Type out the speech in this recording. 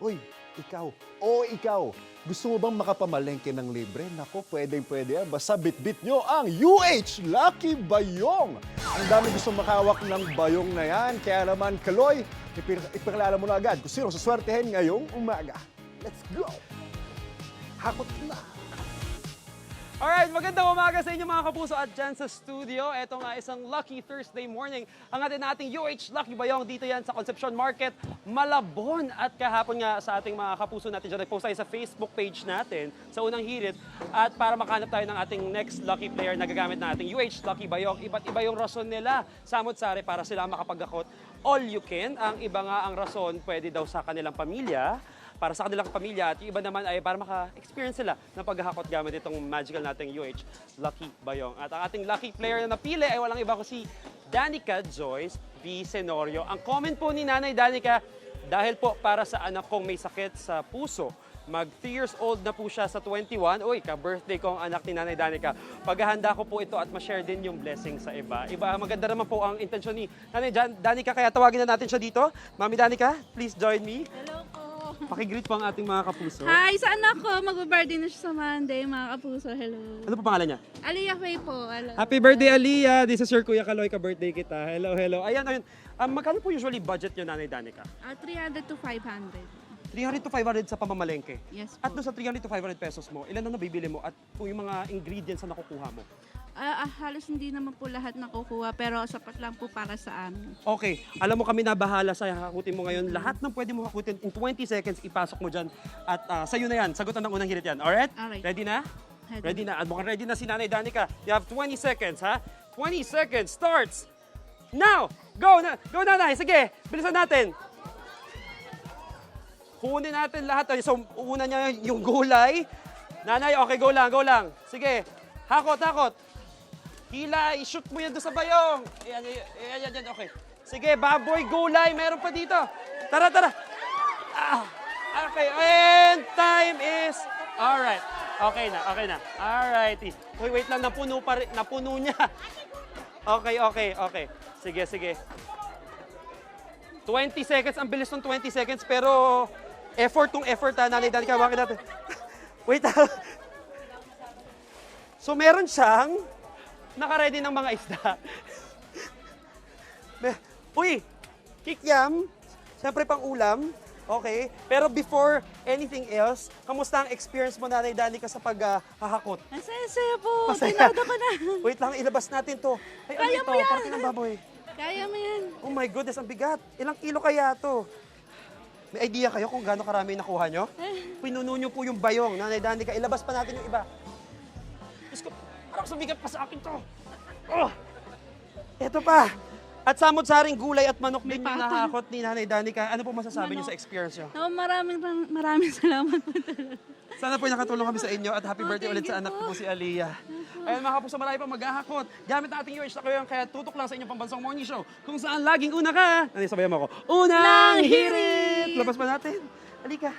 Uy, ikaw, gusto mo bang makapamalengke ng libre? Nako, pwede yan. Basta bitbit nyo ang UH Lucky Bayong. Ang dami gusto makawak ng bayong na yan. Kaya naman, Kaloy, ipakilala mo na agad kung sino suswertehin ngayong umaga. Let's go! Hakot na! Alright, magandang umaga sa inyo mga kapuso at dyan sa studio. Ito nga isang lucky Thursday morning. Ang ating UH Lucky Bayong dito yan sa Concepcion Market, Malabon. At kahapon nga sa ating mga kapuso natin dyan, nag-post tayo sa Facebook page natin sa unang hirit. At para makahanap tayo ng ating next lucky player na gagamit na ating UH Lucky Bayong, iba't iba yung rason nila. Samot-sari para sila makapag-akot all you can. Ang iba nga ang rason pwede daw sa kanilang pamilya, para sa kanilang pamilya, at yung iba naman ay para maka-experience sila ng paghahakot gamit itong magical nating UH Lucky Bayong. At ang ating lucky player na napili ay walang iba kundi Danica Joyce V. Senorio. Ang comment po ni Nanay Danica, dahil po para sa anak kong may sakit sa puso. Mag 3 years old na po siya sa 21. Uy, ka-birthday ko ang anak ni Nanay Danica. Paghahanda ko po ito at ma-share din yung blessing sa iba. Maganda naman po ang intensyon ni Nanay Danica, kaya tawagin na natin siya dito. Mami Danica, please join me. Hello po. Pakigreet po ang ating mga kapuso. Hi, sa anak ko. Mag-birthday na siya sa Monday, mga kapuso. Hello. Ano po pangalan niya? Aliyah Faye po. Hello. Happy birthday, Aliyah! This is your Kuya Kaloy, ka-birthday kita. Hello, hello. Ayan. Magkano po usually budget niyo, Nanay Danica? 300 to 500. 300 to 500 sa pamamalengke. Yes po. At doon sa 300 to 500 pesos mo, ilan na nabibili mo at kung yung mga ingredients na nakukuha mo? Halos hindi naman po lahat nakukuha, pero sapat lang po para sa amin. Okay, alam mo kami na bahala sa hakutin mo ngayon. Lahat ng pwede mo hakutin in 20 seconds, ipasok mo dyan. At sa'yo na yan, sagutan ng unang hirit yan. Alright? Alright. Ready na? Ready. Ready na. At mukhang ready na si Nanay Danica. You have 20 seconds, ha? 20 seconds starts now! Go, go Nanay! Sige, bilisan natin. Kunin natin lahat. So, una niya yung gulay. Nanay, okay, go lang, go lang. Sige, hakot, hakot. Hila, i-shoot mo yan doon sa bayong. Ayan, okay. Sige, baboy, gulay, meron pa dito. Tara. Okay, and time is... Alright, okay na. Alrighty. Wait lang, napuno niya. Okay. Sige. 20 seconds, ang bilis ng 20 seconds, pero effort ha, Nanay Danica, bakit natin? Wait lang. So meron siyang naka-ready ng mga isda. Uy, kikiam, siyempre pang ulam, okay. Pero before anything else, kamusta ang experience mo, Nanay Danica, sa paghahakot? Ang saya po. Masaya. Tinado ko na. Wait lang, ilabas natin to. Ay, ano Kaya ito? mo yan. Parte ng baboy. Kaya mo yan. Oh my goodness, ang bigat. Ilang kilo kaya to? May idea kayo kung gaano karami nakuha nyo? Pinuno nyo po yung bayong, Nanay Danica. Ilabas pa natin yung iba. Diyos ko, parang sumigat pa sa akin to. Oh! Ito pa. At samot-saring gulay at manok din yung nahakot ni Nanay Danica. Ano po masasabi nyo sa experience nyo? Maraming salamat po talaga. Sana po nakatulong kami sa inyo at happy birthday ulit thank sa you anak ko po. po si Aliyah. Ayun mga kapuso, marami pa maghahakot. Gamit natin yung na kayo, kaya tutok lang sa inyong pambansang morning show. Kung saan laging una ka. Ano sabayan mo ako? Unang hirit! Labas pa natin. Halika.